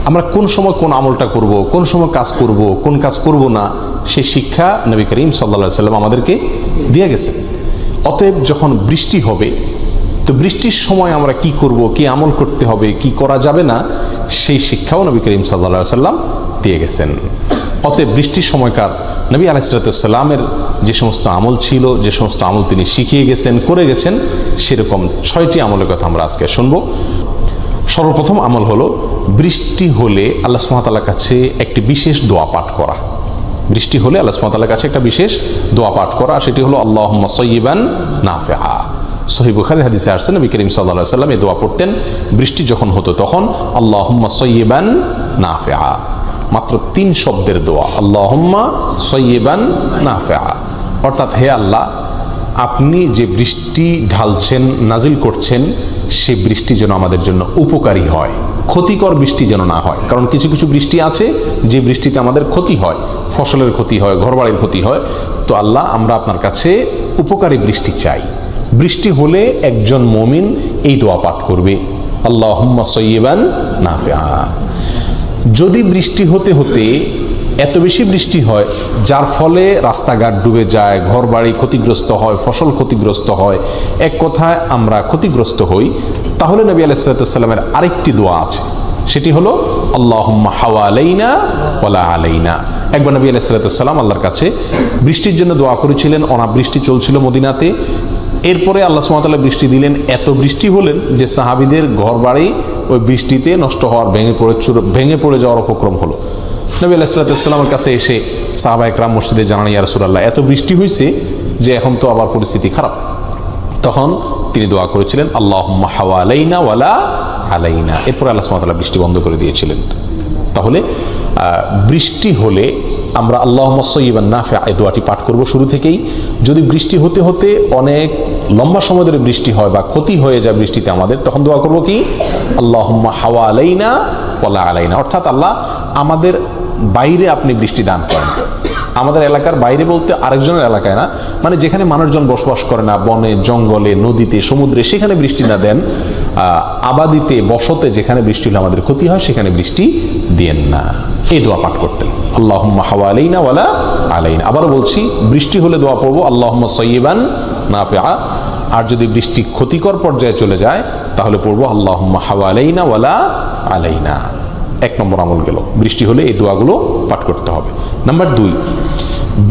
আমরা কোন সময় কোন আমলটা করব, কোন সময় কাজ করব, কোন কাজ করব না, সেই শিক্ষা নবী করিম সাল্লাল্লাহু আলাইহি সাল্লাম আমাদেরকে দিয়ে গেছেন। অতএব যখন বৃষ্টি হবে, তো বৃষ্টির সময় আমরা কি করব, কি আমল করতে হবে, কি করা যাবে না, সেই শিক্ষাও নবী করিম সাল্লাল্লাহু আলাইহি সাল্লাম দিয়ে গেছেন। অতএব বৃষ্টির সময়কার নবী আলাইহিস সালামের যে সমস্ত আমল ছিল, যে সমস্ত আমল তিনি শিখিয়ে গেছেন, করে গেছেন, সেরকম 6টি আমলের কথা আমরা আজকে শুনবো। সর্বপ্রথম আমল হলো বৃষ্টি হলে আল্লাহ সুবহানাহু ওয়া তাআলার কাছে একটি বিশেষ দোয়া পাঠ করা। বৃষ্টি হলে আল্লাহ সুবহানাহু ওয়া তাআলার কাছে একটা বিশেষ দোয়া পাঠ করা, সেটি হলো আল্লাহুম্মা সাইয়্যিবান নাফিআ। সহিহ বুখারীর হাদিসে আসছে নবী করিম সাল্লাল্লাহু আলাইহি ওয়াসাল্লাম এই দোয়া পড়তেন বৃষ্টি যখন হতো তখন, আল্লাহুম্মা সাইয়্যিবান নাফিআ। মাত্র 3 শব্দের দোয়া, আল্লাহুম্মা সাইয়্যিবান নাফিআ, অর্থাৎ হে আল্লাহ, আপনি যে বৃষ্টি ঢালছেন, নাজিল করছেন, সেই বৃষ্টি যেন আমাদের জন্য উপকারী হয়, ক্ষতিকর বৃষ্টি যেন না হয়। কারণ কিছু কিছু বৃষ্টি আছে যে বৃষ্টিতে আমাদের ক্ষতি হয়, ফসলের ক্ষতি হয়, ঘরবাড়ির ক্ষতি হয়। তো আল্লাহ, আমরা আপনার কাছে উপকারী বৃষ্টি চাই। বৃষ্টি হলে একজন মুমিন এই দোয়া পাঠ করবে, আল্লাহুম্মা সাইয়্যিবান নাফিআ। যদি বৃষ্টি হতে হতে এত বেশি বৃষ্টি হয় যার ফলে রাস্তাঘাট ডুবে যায়, ঘরবাড়ি ক্ষতিগ্রস্ত হয়, ফসল ক্ষতিগ্রস্ত হয়, এক কথায় আমরা ক্ষতিগ্রস্ত হই, তাহলে নবী আলাইহিস সালামের আরেকটি দোয়া আছে, সেটি হলো আল্লাহুম্মা হাওয়ালাইনা ওয়ালা আলাইনা। একবার নবী আলাইহিস সালাম আল্লাহর কাছে বৃষ্টির জন্য দোয়া করেছিলেন, অনাবৃষ্টি চলছিল মদিনাতে। এরপরে আল্লাহ সুবহানাহু ওয়া তাআলা বৃষ্টি দিলেন, এত বৃষ্টি হলেন যে সাহাবীদের ঘরবাড়ি ওই বৃষ্টিতে নষ্ট হওয়ার, ভেঙে পড়ে যাওয়ার উপক্রম হলো। নবী আলাইহিস সালামের কাছে এসে সাহাবা একরাম মসজিদে জানান, ইয়া রাসূলুল্লাহ, এত বৃষ্টি হয়েছে যে এখন তো আবার পরিস্থিতি খারাপ। তখন তিনি দোয়া করেছিলেন আল্লাহুম্মা হাওয়ালাইনা ওয়ালা আলাইনা। এরপর আল্লাহ সুবহানাহু ওয়া তাআলা বৃষ্টি বন্ধ করে দিয়েছিলেন। তাহলে বৃষ্টি হলে আমরা আল্লাহুম্মা সাইয়্যিবান নাফিআ এই দোয়াটি পাঠ করব শুরু থেকেই। যদি বৃষ্টি হতে হতে অনেক লম্বা সময় ধরে বৃষ্টি হয় বা ক্ষতি হয়ে যায় বৃষ্টিতে আমাদের, তখন দোয়া করব কি, আল্লাহুম্মা হাওয়ালাইনা ওয়ালা আলাইনা, অর্থাৎ আল্লাহ, আমাদের বাইরে আপনি বৃষ্টি দান করেন। আমাদের এলাকার বাইরে বলতে আরেকজনের এলাকায় না, মানে যেখানে মানুষজন বসবাস করে না, বনে, জঙ্গলে, নদীতে, সমুদ্রে, সেখানে বৃষ্টি না দেন। আবাদিতে, বসতে যেখানে বৃষ্টি হলে আমাদের ক্ষতি হয়, সেখানে বৃষ্টি দিয়েন না। এই দোয়া পাঠ করতেন, আল্লাহুম্মা হাওয়ালাইনা ওয়ালা আলাইনা। আবারও বলছি, বৃষ্টি হলে দোয়া পড়বো আল্লাহুম্মা সাইয়্যিবান নাফিআ। আর যদি বৃষ্টি ক্ষতিকর পর্যায়ে চলে যায় তাহলে পড়বো আল্লাহুম্মা হাওয়ালাইনা ওয়ালা আলাইনা। 1 নম্বর আমল গেল, বৃষ্টি হলে এই দোয়াগুলো পাঠ করতে হবে। নাম্বার 2,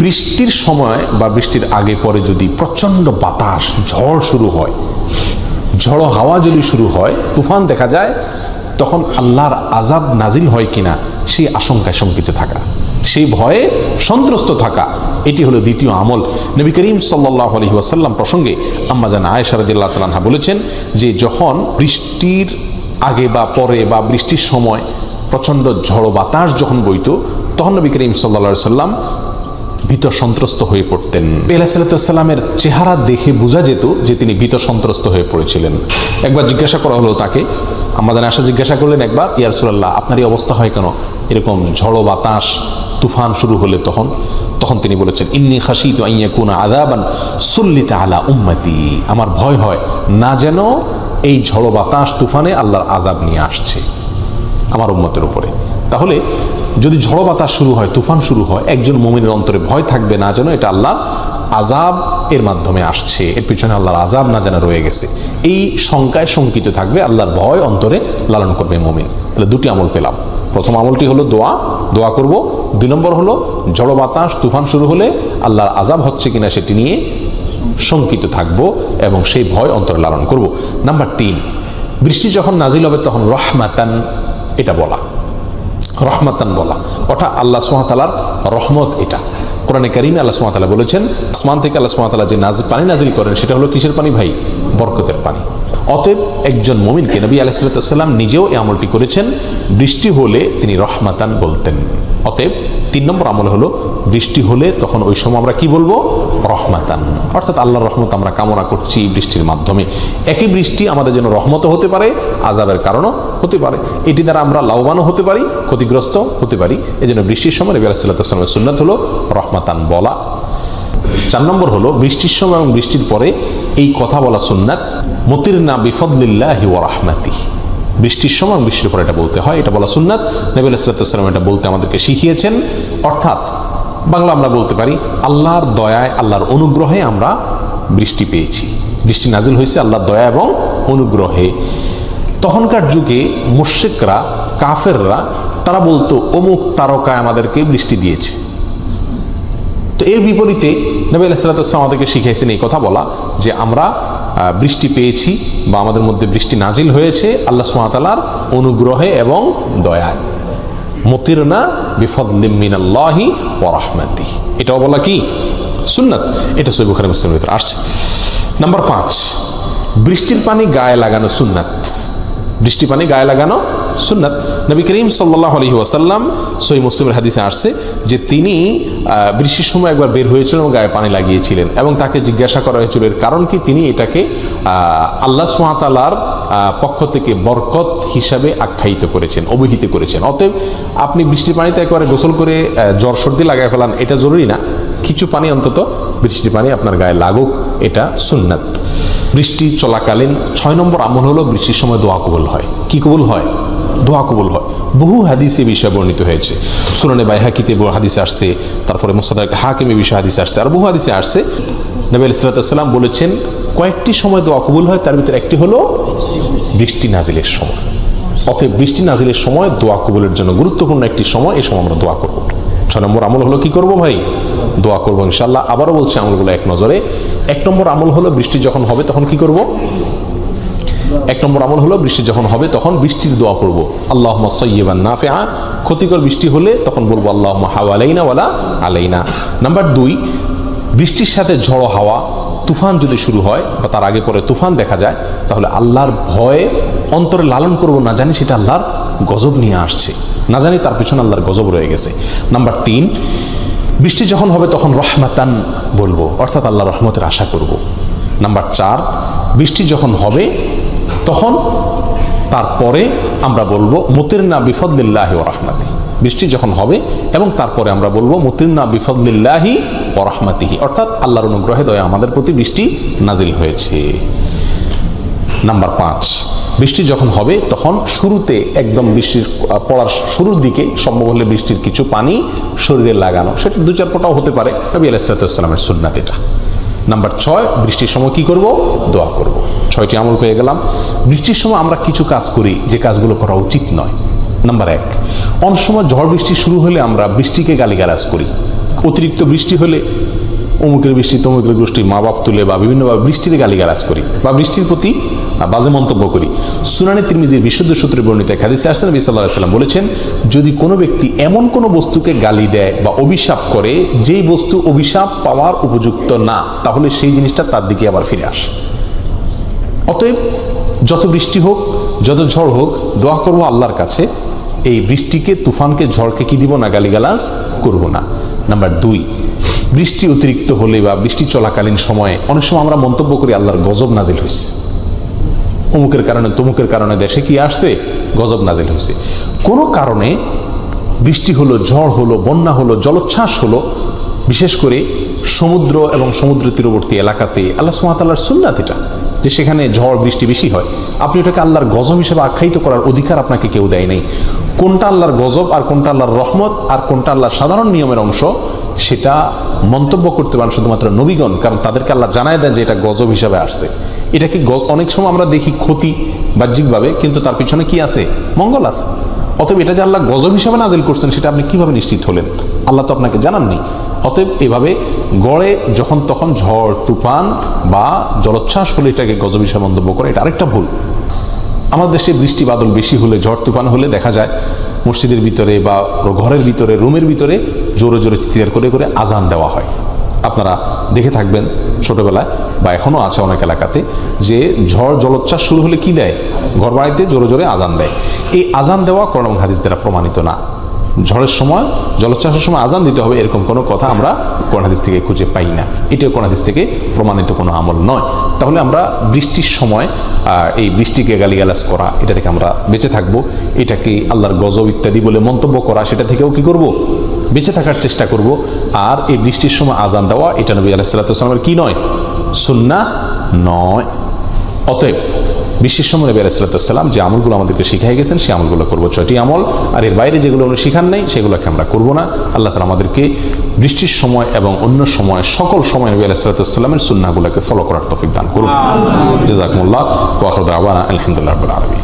বৃষ্টির সময় বা বৃষ্টির আগে পরে যদি প্রচণ্ড বাতাস, ঝড় শুরু হয়, ঝড়ো হাওয়া যদি শুরু হয়, তুফান দেখা যায়, তখন আল্লাহর আযাব নাজিল হয় কিনা সেই আশঙ্কায় শঙ্কিত থাকা, সেই ভয়ে সন্ত্রস্ত থাকা, এটি হলো দ্বিতীয় আমল। নবী করিম সাল্লাল্লাহু আলাইহি ওয়াসাল্লাম প্রসঙ্গে আম্মা জান আয়েশা রাদিয়াল্লাহু তাআলা আনহা বলেছেন যে যখন বৃষ্টির আগে বা পরে বা বৃষ্টির সময় প্রচণ্ড ঝড়ো বাতাস যখন বইতো, তখন নবী করিম সাল্লাল্লাহু আলাইহি ওয়াসাল্লাম ভীত সন্ত্রস্ত হয়ে পড়তেন। আলাইহিসসালামের চেহারা দেখে বোঝা যেত যে তিনি ভীত সন্ত্রস্ত হয়ে পড়েছিলেন। একবার জিজ্ঞাসা করা হলো তাকে, আম্মা জান আয়েশা জিজ্ঞাসা করলেন একবার, ইয়া রাসূলুল্লাহ, আপনার এই অবস্থা হয় কেন, এরকম ঝড়ো বাতাস, তুফান শুরু হলে? তখন তিনি বলেছেন, ইন্নী খাশিতু আন ইয়াকুনা আযাবান সুল্লিতা আলা উম্মতি, আমার ভয় হয় না যেন এই ঝড়ো বাতাস, তুফানে আল্লাহর আযাব নিয়ে আসছে আমার উম্মতের উপরে। তাহলে যদি ঝড়ো বাতাস শুরু হয়, তুফান শুরু হয়, একজন মুমিনের অন্তরে ভয় থাকবে না যেন এটা আল্লাহর আযাব এর মাধ্যমে আসছে, এর পিছনে আল্লাহর আযাব না যেন রয়ে গেছে, এই শঙ্কায় শঙ্কিত থাকবে, আল্লাহর ভয় অন্তরে লালন করবে মুমিন। তাহলে 2টি আমল পেলাম। প্রথম আমলটি হলো দোয়া করব। 2 নম্বর হলো ঝড়ো বাতাস, তুফান শুরু হলে আল্লাহর আযাব হচ্ছে কিনা সেটি নিয়ে শঙ্কিত থাকব এবং সেই ভয় অন্তরে লালন করব। নাম্বার 3, বৃষ্টি যখন নাজিল হবে তখন রহমাতান, এটা বলা, রহমাতান বলা, ওটা আল্লাহ সুবহানাহু ওয়া তাআলার রহমত। এটা কোরআনে কারীমে আল্লাহ সুবহানাহু ওয়া তাআলা বলেছেন, আসমান থেকে আল্লাহ সুবহানাহু ওয়া তাআলা যে পানি নাজিল করেন সেটা হলো কিসের পানি ভাই? বরকতের পানি। অতএব একজন মুমিনকে, নবী আলাইহিস সালাম নিজেও এই আমলটি করেছেন, বৃষ্টি হলে তিনি রহমাতান বলতেন। অতএব 3 নম্বর আমল হলো বৃষ্টি হলে তখন ওই সময় আমরা কি বলবো? রহমাতান, অর্থাৎ আল্লাহর রহমত আমরা কামনা করছি বৃষ্টির মাধ্যমে। একই বৃষ্টি আমাদের জন্য রহমতও হতে পারে, আযাবের কারণও হতে পারে, এটি দ্বারা আমরা লাভবানও হতে পারি, ক্ষতিগ্রস্ত হতে পারি। এজন্য বৃষ্টির সময় নবী আলাইহিস সালামের সুন্নাত হলো রহমাতান বলা। 4 নম্বর হলো বৃষ্টির সময় এবং বৃষ্টির পরে এই কথা বলা সুন্নাত, মুতিরনা বিফদলিল্লাহি ওয়া রাহমাতিহি, বৃষ্টির সময় বৃষ্টির পর এটা বলতে হয়, এটা বলা সুন্নাত। নবী আলাইহিস সালাতু ওয়াস সালাম এটা বলতে আমাদেরকে শিখিয়েছেন। অর্থাৎ বাংলা আমরা বলতে পারি আল্লাহর দয়ায়, আল্লাহর অনুগ্রহে আমরা বৃষ্টি পেয়েছি, বৃষ্টি নাজিল হয়েছে আল্লাহর দয়া এবং অনুগ্রহে। তখনকার যুগে মুশরিকরা, কাফেররা, তারা বলতো অমুক তারকায় আমাদেরকে বৃষ্টি দিয়েছে। তো এর বিপরীতে নবী আলাইহিস সালাতু ওয়াস সালাম আমাদেরকে শিখিয়েছেন এই কথা বলা যে আমরা বৃষ্টি পেয়েছি বা আমাদের মধ্যে বৃষ্টি নাজিল হয়েছে আল্লাহ সুবহানাহু ওয়া তাআলার অনুগ্রহে এবং দয়ায়। মুতিরনা বিফদলিম মিনাল্লাহি ওয়া রাহমাতিহি, এটাও বলা কি সুন্নাত। এটা সহিহ বুখারী মুসলিমের ভিতরে আসছে। নাম্বার 5, বৃষ্টির পানি গায়ে লাগানো সুন্নাত। বৃষ্টির পানি গায়ে লাগানো সুন্নাত। নবী করিম সাল্লাল্লাহু আলাইহি ওয়াসাল্লাম সহিহ মুসলিমের হাদিসে আসছে যে তিনি বৃষ্টির সময় একবার বের হয়েছিলেন এবং গায়ে পানি লাগিয়েছিলেন এবং তাকে জিজ্ঞাসা করা হয়েছিল এর কারণ কি। তিনি এটাকে আল্লাহ সুবহানাহু ওয়া তাআলার পক্ষ থেকে বরকত হিসাবে আখ্যায়িত করেছেন, অভিহিত করেছেন। অতএব আপনি বৃষ্টির পানিতে একবারে গোসল করে জ্বর সর্দি লাগায় ফেলান, এটা জরুরি না। কিছু পানি অন্তত বৃষ্টির পানি আপনার গায়ে লাগুক, এটা সুন্নাত। বৃষ্টি চলাকালীন 6 নম্বর আমল হলো বৃষ্টির সময় দোয়া কবুল হয়। কি কবুল হয়? দোয়া কবুল হয়। বহু হাদিসে বিষয়ে বর্ণিত হয়েছে। সুনানে বাইহাকিতে হাদিসে আসছে, তারপরে মুসনাদ হাকিমে বিষয়ে হাদিসে আসছে, আর বহু হাদিসে আসছে। নবী আলাইহিস সালাতু ওয়াস সালাম বলেছেন কয়েকটি সময় দোয়া কবুল হয়, তার ভিতরে একটি হলো বৃষ্টি নাজিলের সময়। অতএব বৃষ্টি নাজিলের সময় দোয়া কবুলের জন্য গুরুত্বপূর্ণ একটি সময়, এই সময় আমরা দোয়া করব। 6 নম্বর আমল হলো কি করব ভাই? দোয়া করব ইনশাআল্লাহ। আবারও বলছি আমলগুলো এক নজরে। 1 নম্বর আমল হলো বৃষ্টি যখন হবে তখন কি করব? 1 নম্বর আমল হলো বৃষ্টি যখন হবে তখন বৃষ্টির দোয়া পড়ব। আল্লাহুম্মা সাইয়্যিবান নাফিআ। ক্ষতিকর বৃষ্টি হলে তখন বলবো আল্লাহুম্মা হাওয়ালাইনা ওয়ালা আলাইনা। নাম্বার 2, বৃষ্টির সাথে ঝড়ো হাওয়া, তুফান যদি শুরু হয় বা তার আগে পরে তুফান দেখা যায়, তাহলে আল্লাহর ভয়ে অন্তরে লালন করব, না জানি সেটা আল্লাহর গজব নিয়ে আসছে, না জানি তার পিছনে আল্লাহর গজব রয়ে গেছে। নাম্বার 3, বৃষ্টি যখন হবে তখন রহমাতান বলবো, অর্থাৎ আল্লাহর রহমতের আশা করব। নাম্বার 4, বৃষ্টি যখন হবে তখন তারপরে আমরা বলবো মুতিরনা বিফদলিল্লাহি ওয়া রাহমাতিহি। বৃষ্টি যখন হবে এবং তারপরে আমরা বলবো মুতিরনা বিফদলিল্লাহি ওয়া রাহমাতিহি, অর্থাৎ আল্লাহর অনুগ্রহে দয়া আমাদের প্রতি বৃষ্টি নাজিল হয়েছে। নাম্বার 5, বৃষ্টি যখন হবে তখন শুরুতে একদম বৃষ্টির পড়ার শুরুর দিকে সম্ভব হলে বৃষ্টির কিছু পানি শরীরে লাগানো, সেটা 2-4 ফোঁটাও হতে পারে। নবী আলাইহিস সালাতু ওয়াস সালামের সুন্নাত এটা। নাম্বার 6, বৃষ্টির সময় কি করব? দোয়া করব। 6টি আমল পেয়ে গেলাম। বৃষ্টির সময় আমরা কিছু কাজ করি যে কাজগুলো করা উচিত নয়। নাম্বার 1, অনেক সময় ঝড় বৃষ্টি শুরু হলে আমরা বৃষ্টিকে গালিগালাজ করি। অতিরিক্ত বৃষ্টি হলে অমুকের বৃষ্টি তমুকের বৃষ্টি মা বাপ তুলে বা বিভিন্নভাবে বৃষ্টির গালিগালাজ করি বা বৃষ্টির প্রতি বাজে মন্তব্য করি। সুনানে তিরমিজির বিশুদ্ধ সূত্রে বর্ণিত এক হাদিসে আসছে নবী সাল্লাল্লাহু আলাইহি ওয়াসাল্লাম বলেছেন, যদি কোনো ব্যক্তি এমন কোনো বস্তুকে গালি দেয় বা অভিশাপ করে যেই বস্তু অভিশাপ পাওয়ার উপযুক্ত না, তাহলে সেই জিনিসটা তার দিকে আবার ফিরে আসে। অতএব যত বৃষ্টি হোক, যত ঝড় হোক, দোয়া করব আল্লাহর কাছে এই বৃষ্টিকে, তুফানকে, ঝড়কে কি দিব না, গালিগালাজ করব না। নাম্বার 2, বৃষ্টি অতিরিক্ত হলে বা বৃষ্টি চলাকালীন সময়ে অনেক সময় আমরা মন্তব্য করি আল্লাহর গজব নাজিল হয়েছে, অমুকের কারণে তমুকের কারণে দেশে কি আসছে, গজব নাজিল হয়েছে। কোনো কারণে বৃষ্টি হলো, ঝড় হলো, বন্যা হলো, জলোচ্ছ্বাস হলো, বিশেষ করে সমুদ্র এবং সমুদ্র তীরবর্তী এলাকাতে আল্লাহ সুবহানাহু ওয়া তাআলার সুন্নাত এটা, যে সেখানে ঝড় বৃষ্টি বেশি হয়, আপনি ওটাকে আল্লাহর গজব হিসেবে আখ্যায়িত করার অধিকার আপনাকে কেউ দেয় নাই। কোনটা আল্লাহর গজব আর কোনটা আল্লাহর রহমত আর কোনটা আল্লাহর সাধারণ নিয়মের অংশ, সেটা মন্তব্য করতে পারেন শুধুমাত্র নবীগণ, কারণ তাদেরকে আল্লাহ জানায় দেন যে এটা গজব হিসাবে আসছে। এটাকে অনেক সময় আমরা দেখি ক্ষতি বাহ্যিকভাবে, কিন্তু তার পিছনে কি আছে, মঙ্গল আছে। অতএব এটা যে আল্লাহ গজব হিসাবে নাজিল করছেন সেটা আপনি কিভাবে নিশ্চিত হলেন? আল্লাহ তো আপনাকে জানাননি। অতএব এভাবে গড়ে যখন তখন ঝড় তুফান বা জলোচ্ছ্বাস হলে এটাকে গজব হিসাবে মন্তব্য করে, এটা আরেকটা ভুল। আমাদের দেশে বৃষ্টি বাদল বেশি হলে, ঝড় তুফান হলে দেখা যায় মসজিদের ভিতরে বা ঘরের ভিতরে, রুমের ভিতরে জোরে জোরে চিৎকার করে করে আজান দেওয়া হয়। আপনারা দেখে থাকবেন ছোটবেলায় বা এখনও আছে অনেক এলাকাতে, যে ঝড় জলোচ্ছ্বাস শুরু হলে কি দেয়, ঘর বাড়িতে জোরে জোরে আজান দেয়। এই আজান দেওয়া কোরআন এবং হাদিস দ্বারা প্রমাণিত না। ঝড়ের সময়, জলোচ্ছ্বাসের সময় আজান দিতে হবে এরকম কোনো কথা আমরা কোরআন হাদিস থেকে খুঁজে পাই না। এটাও কোরআন হাদিস থেকে প্রমাণিত কোনো আমল নয়। তাহলে আমরা বৃষ্টির সময় এই বৃষ্টিকে গালিগালাজ করা, এটা থেকে আমরা বেঁচে থাকবো। এটাকে আল্লাহর গজব ইত্যাদি বলে মন্তব্য করা, সেটা থেকেও কি করব, বেঁচে থাকার চেষ্টা করব। আর এই বৃষ্টির সময় আজান দেওয়া, এটা নবী আলাইহিস সালাতু ওয়াস সালামের কি নয়, সুন্নাহ নয়। অতএব বৃষ্টির সময় নবী আলাইহিস সালাম যে আমলগুলো আমাদেরকে শিখাই গেছেন সেই আমলগুলো করবো, 6টি আমল। আর এর বাইরে যেগুলো উনি শিখান নাই সেগুলোকে আমরা করব না। আল্লাহ তাআলা আমাদেরকে বৃষ্টির সময় এবং অন্য সময় সকল সময় নবী আলাইহিস সালামের সুন্নাহগুলোকে ফলো করার তৌফিক দান করুন। জাযাকুমুল্লাহ ওয়া আখিরু দাওয়ানা আলহামদুলিল্লাহি রাব্বিল আলামিন।